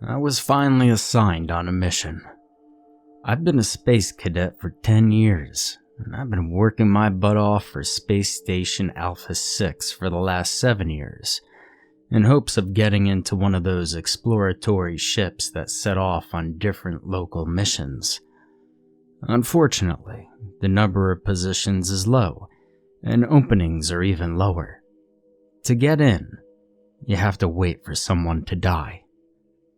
I was finally assigned on a mission. I've been a space cadet for 10 years, and I've been working my butt off for Space Station Alpha 6 for the last 7 years, in hopes of getting into one of those exploratory ships that set off on different local missions. Unfortunately, the number of positions is low, and openings are even lower. To get in, you have to wait for someone to die.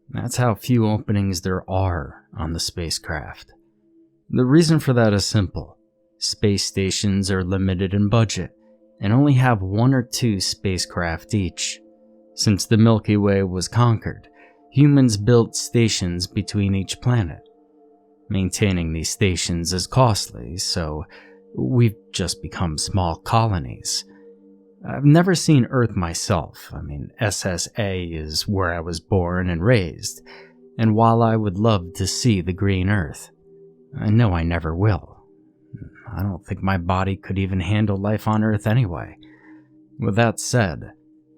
That's how few openings there are on the spacecraft. The reason for that is simple. Space stations are limited in budget and only have 1 or 2 spacecraft each. Since the Milky Way was conquered, humans built stations between each planet. Maintaining these stations is costly, so we've just become small colonies. I've never seen Earth myself. SSA is where I was born and raised, and while I would love to see the green Earth, I know I never will. I don't think my body could even handle life on Earth anyway. With that said,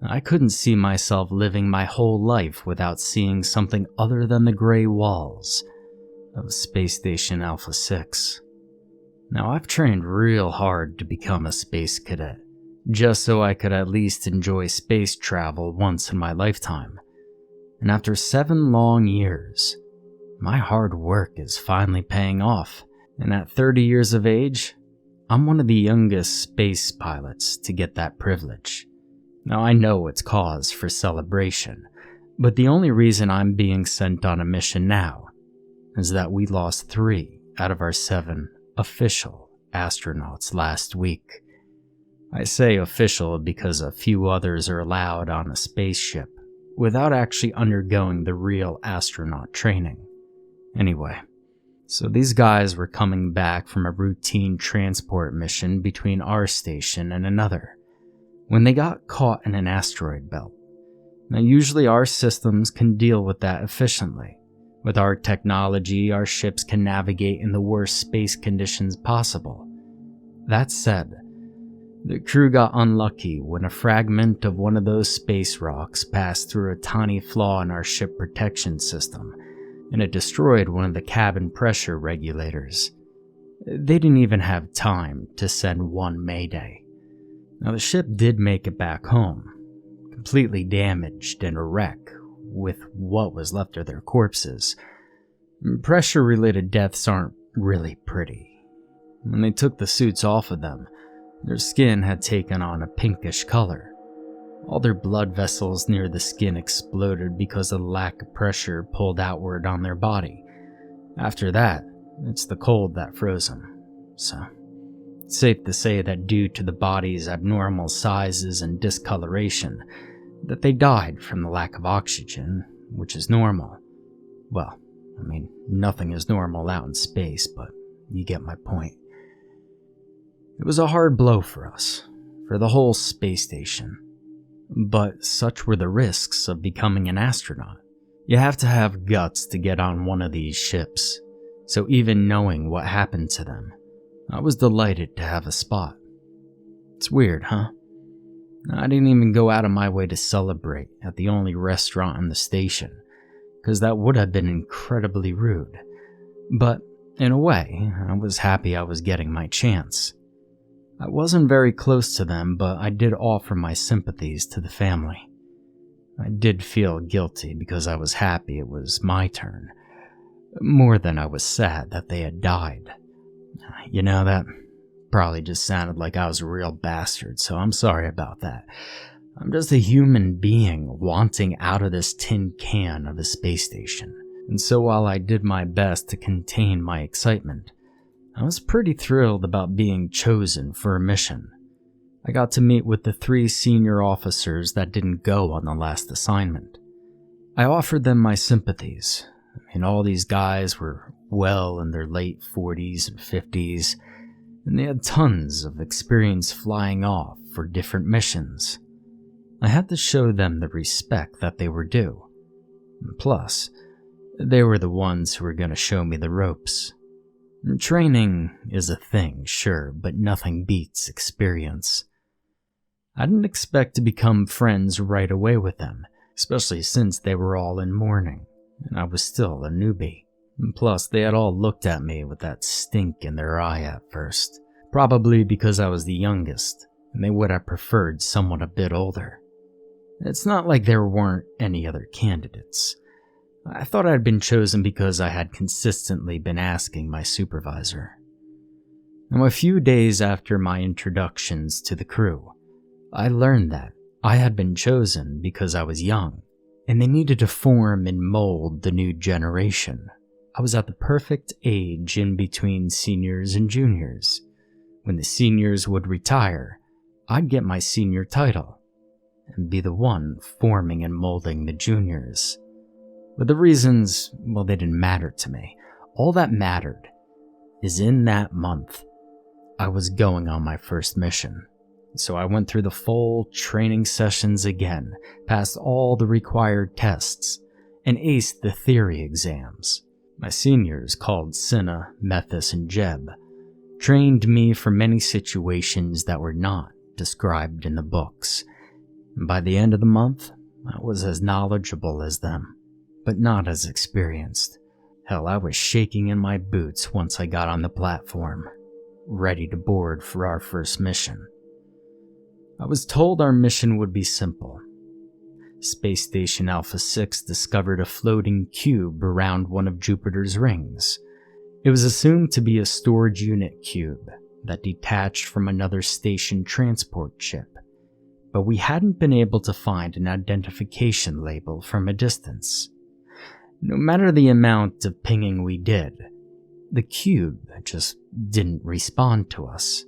I couldn't see myself living my whole life without seeing something other than the gray walls of Space Station Alpha 6. Now, I've trained real hard to become a space cadet, just so I could at least enjoy space travel once in my lifetime. And after 7 long years, my hard work is finally paying off, and at 30 years of age, I'm one of the youngest space pilots to get that privilege. Now, I know it's cause for celebration, but the only reason I'm being sent on a mission now is that we lost 3 out of our 7 official astronauts last week. I say official because a few others are allowed on a spaceship without actually undergoing the real astronaut training. Anyway, so these guys were coming back from a routine transport mission between our station and another, when they got caught in an asteroid belt. Now, usually our systems can deal with that efficiently. With our technology, our ships can navigate in the worst space conditions possible. That said, the crew got unlucky when a fragment of one of those space rocks passed through a tiny flaw in our ship protection system, and it destroyed one of the cabin pressure regulators. They didn't even have time to send one mayday. Now, the ship did make it back home, completely damaged and a wreck, with what was left of their corpses. Pressure-related deaths aren't really pretty. When they took the suits off of them, their skin had taken on a pinkish color. All their blood vessels near the skin exploded because of the lack of pressure pulled outward on their body. After that, it's the cold that froze them. So, it's safe to say that due to the body's abnormal sizes and discoloration, that they died from the lack of oxygen, which is normal. Well, nothing is normal out in space, but you get my point. It was a hard blow for us, for the whole space station. But such were the risks of becoming an astronaut. You have to have guts to get on one of these ships, so even knowing what happened to them, I was delighted to have a spot. It's weird, huh? I didn't even go out of my way to celebrate at the only restaurant in the station, because that would have been incredibly rude. But in a way, I was happy I was getting my chance. I wasn't very close to them, but I did offer my sympathies to the family. I did feel guilty because I was happy it was my turn, more than I was sad that they had died. That probably just sounded like I was a real bastard, so I'm sorry about that. I'm just a human being wanting out of this tin can of a space station. And so while I did my best to contain my excitement, I was pretty thrilled about being chosen for a mission. I got to meet with the 3 senior officers that didn't go on the last assignment. I offered them my sympathies. All these guys were well in their late 40s and 50s, and they had tons of experience flying off for different missions. I had to show them the respect that they were due. Plus, they were the ones who were going to show me the ropes. Training is a thing, sure, but nothing beats experience. I didn't expect to become friends right away with them, especially since they were all in mourning. and I was still a newbie. And plus, they had all looked at me with that stink in their eye at first, probably because I was the youngest, and they would have preferred someone a bit older. It's not like there weren't any other candidates. I thought I had been chosen because I had consistently been asking my supervisor. Now, a few days after my introductions to the crew, I learned that I had been chosen because I was young, and they needed to form and mold the new generation. I was at the perfect age in between seniors and juniors. When the seniors would retire, I'd get my senior title and be the one forming and molding the juniors. But the reasons, well, they didn't matter to me. All that mattered is in that month, I was going on my first mission. So I went through the full training sessions again, passed all the required tests, and aced the theory exams. My seniors, called Cinna, Methus, and Jeb, trained me for many situations that were not described in the books. And by the end of the month, I was as knowledgeable as them, but not as experienced. Hell, I was shaking in my boots once I got on the platform, ready to board for our first mission. I was told our mission would be simple. Space Station Alpha 6 discovered a floating cube around one of Jupiter's rings. It was assumed to be a storage unit cube that detached from another station transport ship, but we hadn't been able to find an identification label from a distance. No matter the amount of pinging we did, the cube just didn't respond to us.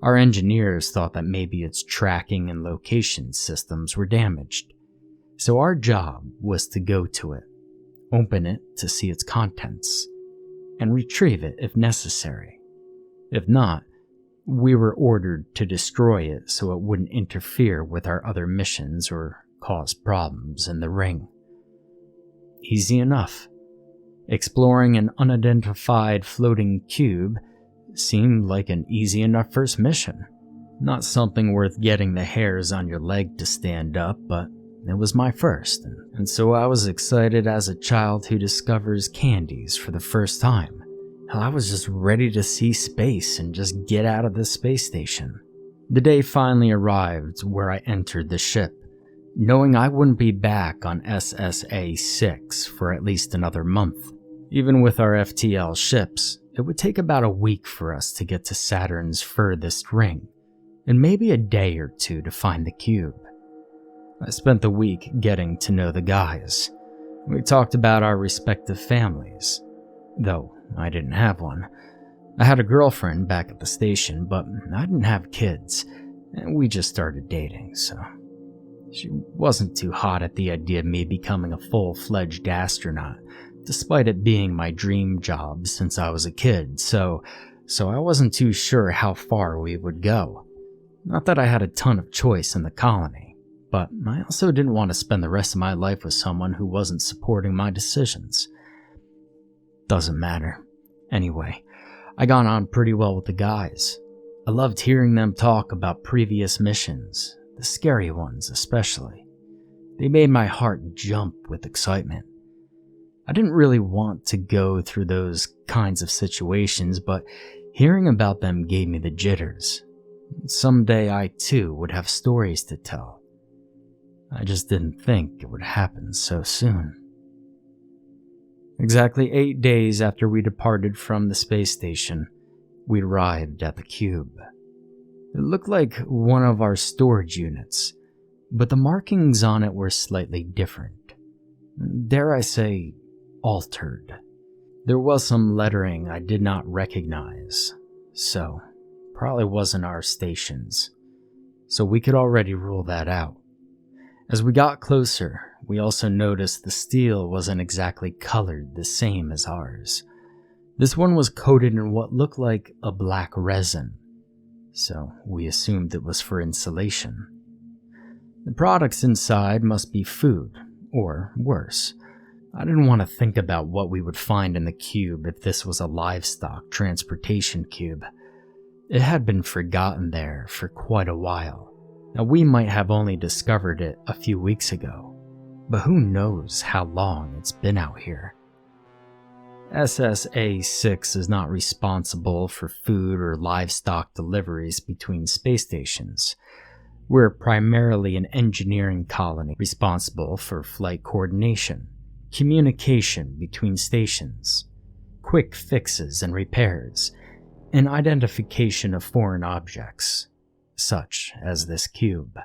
Our engineers thought that maybe its tracking and location systems were damaged, so our job was to go to it, open it to see its contents, and retrieve it if necessary. If not, we were ordered to destroy it so it wouldn't interfere with our other missions or cause problems in the ring. Easy enough. Exploring an unidentified floating cube seemed like an easy enough first mission. Not something worth getting the hairs on your leg to stand up, but it was my first, and so I was excited as a child who discovers candies for the first time. Hell, I was just ready to see space and just get out of this space station. The day finally arrived where I entered the ship, knowing I wouldn't be back on SSA-6 for at least another month. Even with our FTL ships, it would take about a week for us to get to Saturn's furthest ring, and maybe a day or two to find the cube. I spent the week getting to know the guys. We talked about our respective families, though I didn't have one. I had a girlfriend back at the station, but I didn't have kids, and we just started dating, so she wasn't too hot at the idea of me becoming a full-fledged astronaut, despite it being my dream job since I was a kid, so I wasn't too sure how far we would go. Not that I had a ton of choice in the colony, but I also didn't want to spend the rest of my life with someone who wasn't supporting my decisions. Doesn't matter. Anyway, I got on pretty well with the guys. I loved hearing them talk about previous missions, the scary ones especially. They made my heart jump with excitement. I didn't really want to go through those kinds of situations, but hearing about them gave me the jitters. Someday I too would have stories to tell. I just didn't think it would happen so soon. Exactly 8 days after we departed from the space station, we arrived at the cube. It looked like one of our storage units, but the markings on it were slightly different. Dare I say, altered. There was some lettering I did not recognize, so probably wasn't our station's. So we could already rule that out. As we got closer, we also noticed the steel wasn't exactly colored the same as ours. This one was coated in what looked like a black resin, so we assumed it was for insulation. The products inside must be food, or worse. I didn't want to think about what we would find in the cube if this was a livestock transportation cube. It had been forgotten there for quite a while. Now, we might have only discovered it a few weeks ago, but who knows how long it's been out here. SSA-6 is not responsible for food or livestock deliveries between space stations. We're primarily an engineering colony responsible for flight coordination, communication between stations, quick fixes and repairs, and identification of foreign objects, such as this cube.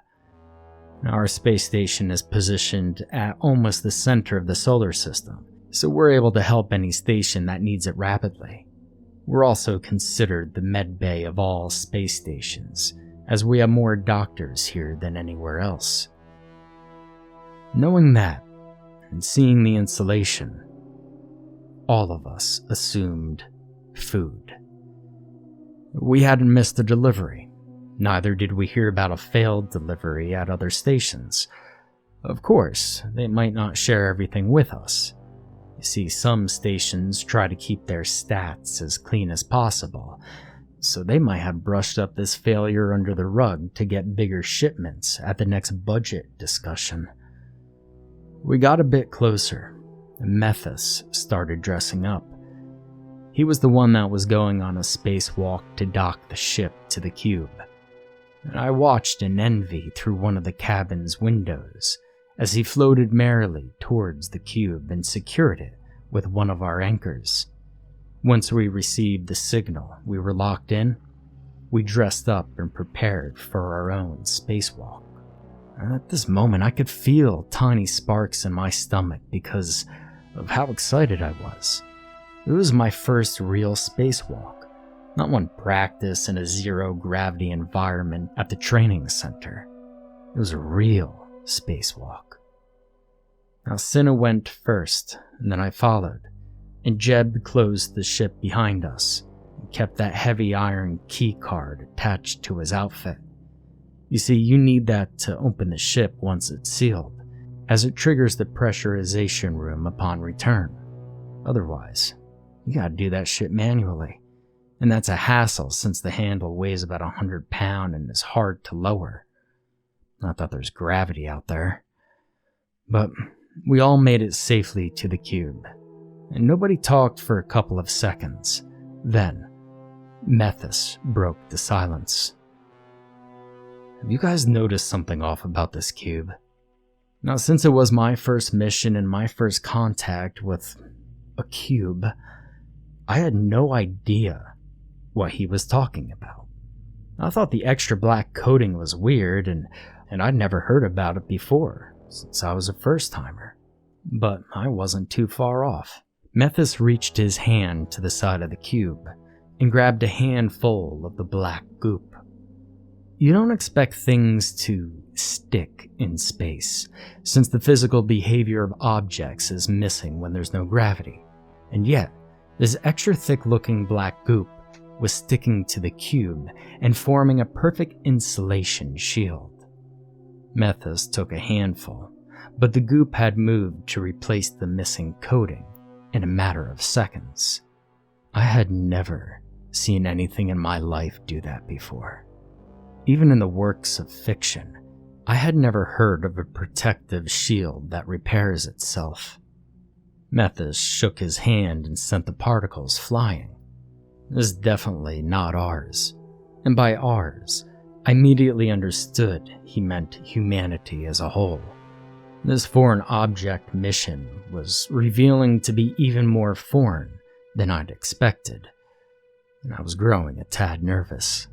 Our space station is positioned at almost the center of the solar system, so we're able to help any station that needs it rapidly. We're also considered the med bay of all space stations, as we have more doctors here than anywhere else. Knowing that, and seeing the installation, all of us assumed food. We hadn't missed a delivery. Neither did we hear about a failed delivery at other stations. Of course, they might not share everything with us. You see, some stations try to keep their stats as clean as possible, so they might have brushed up this failure under the rug to get bigger shipments at the next budget discussion. We got a bit closer, and Methus started dressing up. He was the one that was going on a spacewalk to dock the ship to the cube. And I watched in envy through one of the cabin's windows as he floated merrily towards the cube and secured it with one of our anchors. Once we received the signal we were locked in, we dressed up and prepared for our own spacewalk. At this moment, I could feel tiny sparks in my stomach because of how excited I was. It was my first real spacewalk, not one practice in a zero-gravity environment at the training center. It was a real spacewalk. Now, Cinna went first, and then I followed, and Jeb closed the ship behind us and kept that heavy iron key card attached to his outfit. You see, you need that to open the ship once it's sealed, as it triggers the pressurization room upon return. Otherwise, you gotta do that shit manually, and that's a hassle since the handle weighs about 100 pounds and is hard to lower. Not that there's gravity out there. But we all made it safely to the cube, and nobody talked for a couple of seconds. Then, Methus broke the silence. Have you guys noticed something off about this cube? Now, since it was my first mission and my first contact with a cube, I had no idea what he was talking about. I thought the extra black coating was weird, and I'd never heard about it before, since I was a first-timer. But I wasn't too far off. Methus reached his hand to the side of the cube and grabbed a handful of the black goop. You don't expect things to stick in space, since the physical behavior of objects is missing when there's no gravity. And yet, this extra thick-looking black goop was sticking to the cube and forming a perfect insulation shield. Methus took a handful, but the goop had moved to replace the missing coating in a matter of seconds. I had never seen anything in my life do that before. Even in the works of fiction, I had never heard of a protective shield that repairs itself. Methus shook his hand and sent the particles flying. This is definitely not ours, and by ours, I immediately understood he meant humanity as a whole. This foreign object mission was revealing to be even more foreign than I'd expected, and I was growing a tad nervous.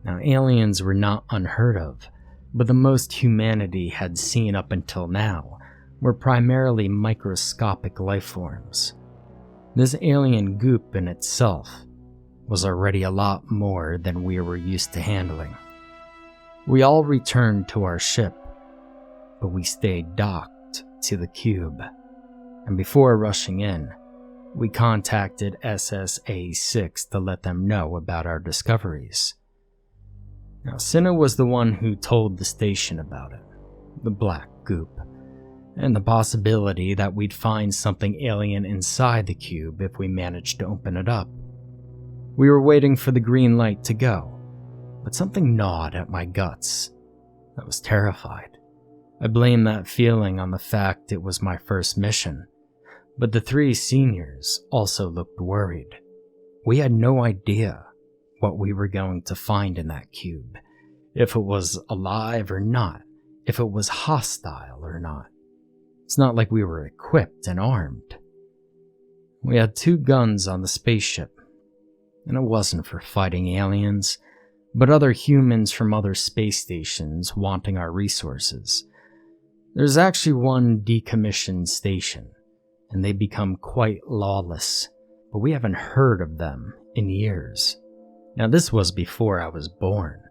Now, aliens were not unheard of, but the most humanity had seen up until now were primarily microscopic life forms. This alien goop in itself was already a lot more than we were used to handling. We all returned to our ship, but we stayed docked to the cube, and before rushing in, we contacted SSA-6 to let them know about our discoveries. Now, Cinna was the one who told the station about it, the black goop, and the possibility that we'd find something alien inside the cube if we managed to open it up. We were waiting for the green light to go, but something gnawed at my guts. I was terrified. I blame that feeling on the fact it was my first mission, but the 3 seniors also looked worried. We had no idea what we were going to find in that cube, if it was alive or not, if it was hostile or not. It's not like we were equipped and armed. We had 2 guns on the spaceship, and it wasn't for fighting aliens, but other humans from other space stations wanting our resources. There's actually one decommissioned station, and they become quite lawless, but we haven't heard of them in years. Now this was before I was born,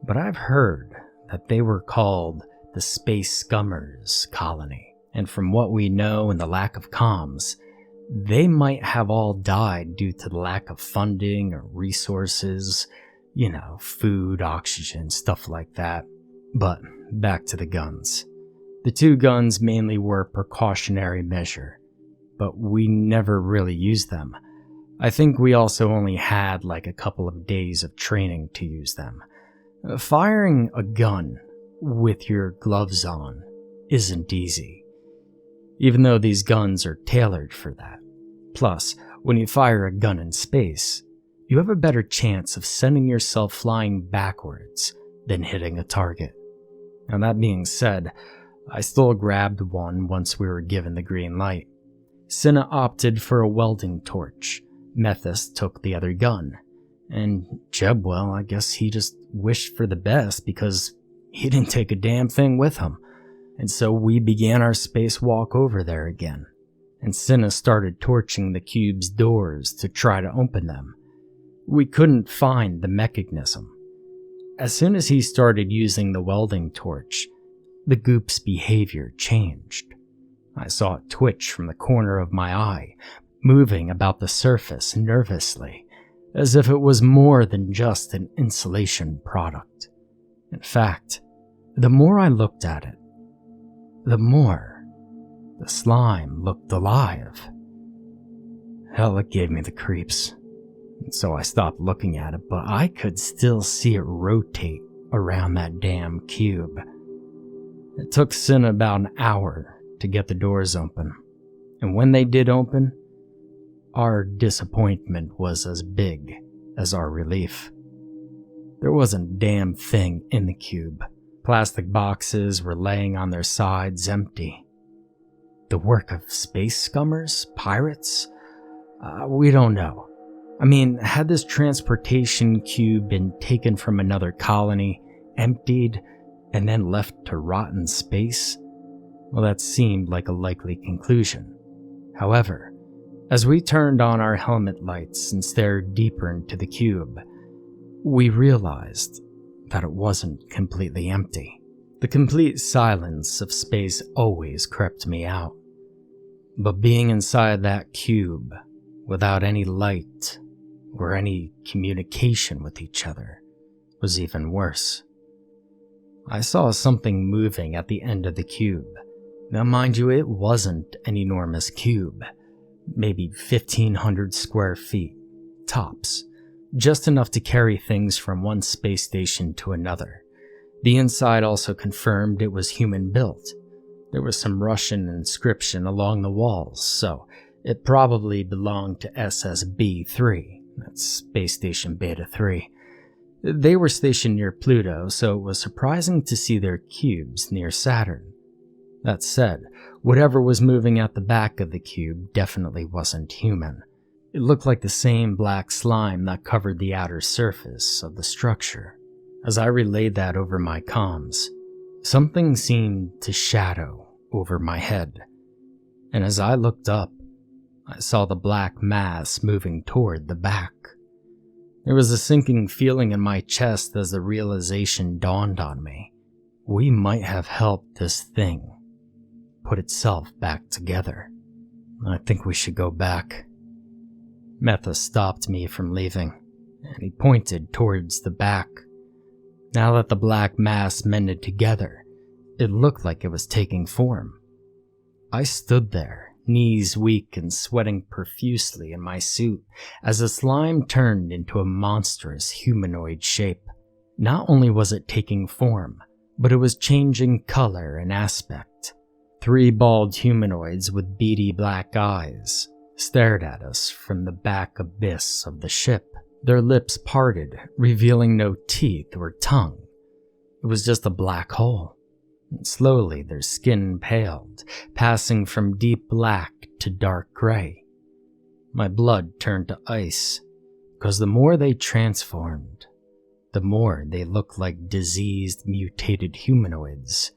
but I've heard that they were called the Space Scummers Colony, and from what we know and the lack of comms, they might have all died due to the lack of funding or resources, food, oxygen, stuff like that. But back to the guns. The 2 guns mainly were a precautionary measure, but we never really used them. I think we also only had like a couple of days of training to use them. Firing a gun with your gloves on isn't easy, even though these guns are tailored for that. Plus, when you fire a gun in space, you have a better chance of sending yourself flying backwards than hitting a target. Now that being said, I still grabbed one once we were given the green light. Cinna opted for a welding torch, Methus took the other gun, and Jeb, well, I guess he just wished for the best because he didn't take a damn thing with him. And so we began our spacewalk over there again, and Cinna started torching the cube's doors to try to open them. We couldn't find the mechanism. As soon as he started using the welding torch, the goop's behavior changed. I saw it twitch from the corner of my eye, moving about the surface nervously, as if it was more than just an insulation product. In fact, the more I looked at it, the more the slime looked alive. Hell, it gave me the creeps. And so I stopped looking at it, but I could still see it rotate around that damn cube. It took Cinna about an hour to get the doors open, and when they did open, our disappointment was as big as our relief. There wasn't a damn thing in the cube. Plastic boxes were laying on their sides empty. The work of space scummers? Pirates? We don't know. I mean, had this transportation cube been taken from another colony, emptied, and then left to rot in space? Well, that seemed like a likely conclusion. However, as we turned on our helmet lights and stared deeper into the cube, we realized that it wasn't completely empty. The complete silence of space always crept me out. But being inside that cube, without any light or any communication with each other, was even worse. I saw something moving at the end of the cube. Now mind you, it wasn't an enormous cube. Maybe 1,500 square feet, tops. Just enough to carry things from one space station to another. The inside also confirmed it was human-built. There was some Russian inscription along the walls, so it probably belonged to SSB-3, that's Space Station Beta-3. They were stationed near Pluto, so it was surprising to see their cubes near Saturn. That said, whatever was moving at the back of the cube definitely wasn't human. It looked like the same black slime that covered the outer surface of the structure. As I relayed that over my comms, something seemed to shadow over my head, and as I looked up, I saw the black mass moving toward the back. There was a sinking feeling in my chest as the realization dawned on me. We might have helped this thing put itself back together. I think we should go back. Methus stopped me from leaving, and he pointed towards the back. Now that the black mass mended together, it looked like it was taking form. I stood there, knees weak and sweating profusely in my suit, as the slime turned into a monstrous humanoid shape. Not only was it taking form, but it was changing color and aspect. 3 bald humanoids with beady black eyes stared at us from the back abyss of the ship, their lips parted, revealing no teeth or tongue. It was just a black hole. And slowly their skin paled, passing from deep black to dark gray. My blood turned to ice, because the more they transformed, the more they looked like diseased, mutated humanoids.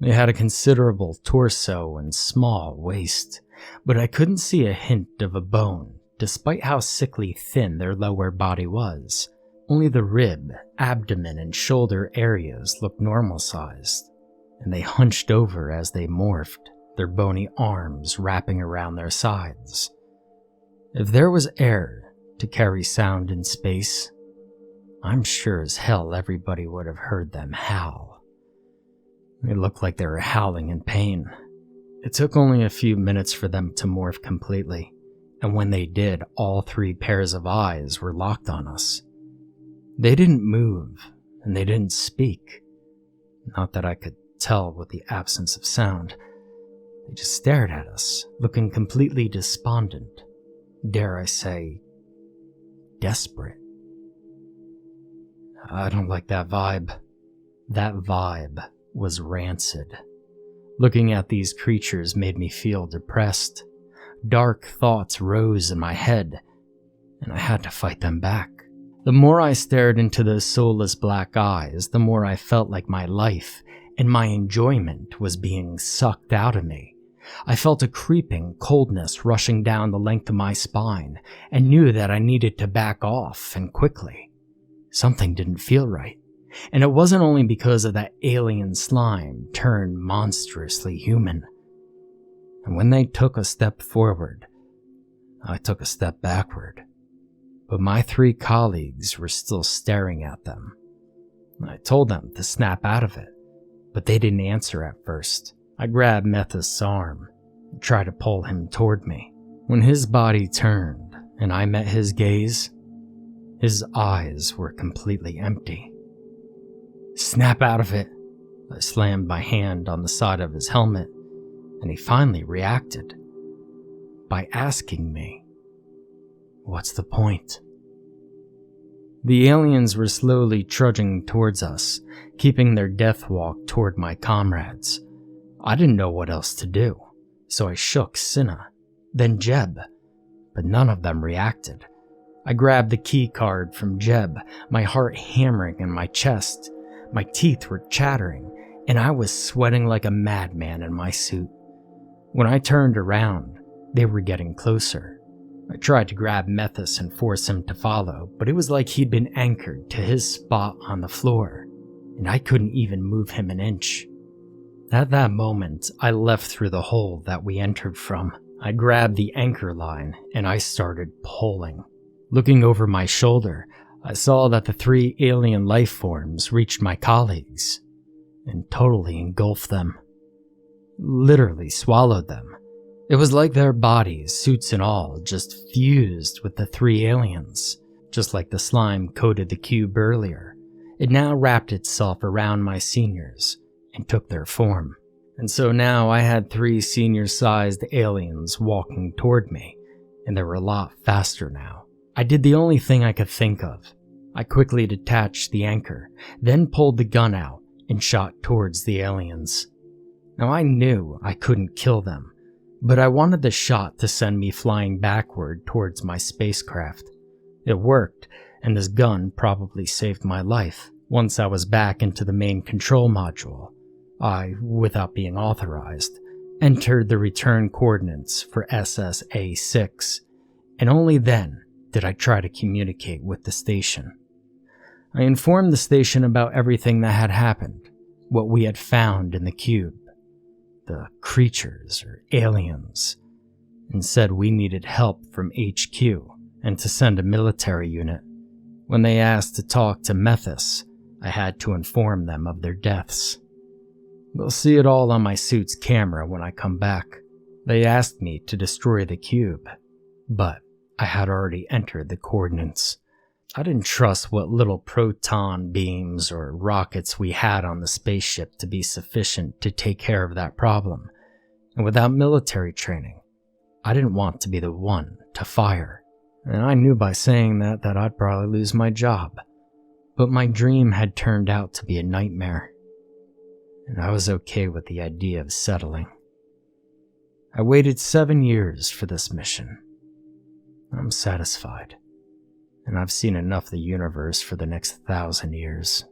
They had a considerable torso and small waist, but I couldn't see a hint of a bone, despite how sickly thin their lower body was. Only the rib, abdomen, and shoulder areas looked normal-sized, and they hunched over as they morphed, their bony arms wrapping around their sides. If there was air to carry sound in space, I'm sure as hell everybody would have heard them howl. They looked like they were howling in pain. It took only a few minutes for them to morph completely, and when they did, all 3 pairs of eyes were locked on us. They didn't move, and they didn't speak. Not that I could tell with the absence of sound. They just stared at us, looking completely despondent. Dare I say, desperate. I don't like that vibe. That vibe was rancid. Looking at these creatures made me feel depressed. Dark thoughts rose in my head, and I had to fight them back. The more I stared into those soulless black eyes, the more I felt like my life and my enjoyment was being sucked out of me. I felt a creeping coldness rushing down the length of my spine and knew that I needed to back off, and quickly. Something didn't feel right, and it wasn't only because of that alien slime turned monstrously human. And when they took a step forward, I took a step backward. But my 3 colleagues were still staring at them. I told them to snap out of it, but they didn't answer at first. I grabbed Methus' arm and tried to pull him toward me. When his body turned and I met his gaze, his eyes were completely empty. Snap out of it! I slammed my hand on the side of his helmet, and he finally reacted by asking me, "What's the point?" The aliens were slowly trudging towards us, keeping their death walk toward my comrades. I didn't know what else to do, so I shook Cinna, then Jeb, but none of them reacted. I grabbed the key card from Jeb, my heart hammering in my chest. My teeth were chattering, and I was sweating like a madman in my suit. When I turned around, they were getting closer. I tried to grab Methus and force him to follow, but it was like he'd been anchored to his spot on the floor, and I couldn't even move him an inch. At that moment, I left through the hole that we entered from. I grabbed the anchor line, and I started pulling. Looking over my shoulder, I saw that the 3 alien life forms reached my colleagues and totally engulfed them. Literally swallowed them. It was like their bodies, suits and all, just fused with the 3 aliens. Just like the slime coated the cube earlier, it now wrapped itself around my seniors and took their form. And so now I had 3 senior-sized aliens walking toward me, and they were a lot faster now. I did the only thing I could think of. I quickly detached the anchor, then pulled the gun out and shot towards the aliens. Now I knew I couldn't kill them, but I wanted the shot to send me flying backward towards my spacecraft. It worked, and this gun probably saved my life. Once I was back into the main control module, I, without being authorized, entered the return coordinates for SSA-6, and only then did I try to communicate with the station. I informed the station about everything that had happened, what we had found in the cube, the creatures or aliens, and said we needed help from HQ and to send a military unit. When they asked to talk to Methus, I had to inform them of their deaths. They'll see it all on my suit's camera when I come back. They asked me to destroy the cube, but I had already entered the coordinates. I didn't trust what little proton beams or rockets we had on the spaceship to be sufficient to take care of that problem, and without military training, I didn't want to be the one to fire, and I knew by saying that I'd probably lose my job. But my dream had turned out to be a nightmare, and I was okay with the idea of settling. I waited 7 years for this mission. I'm satisfied, and I've seen enough of the universe for the next 1,000 years.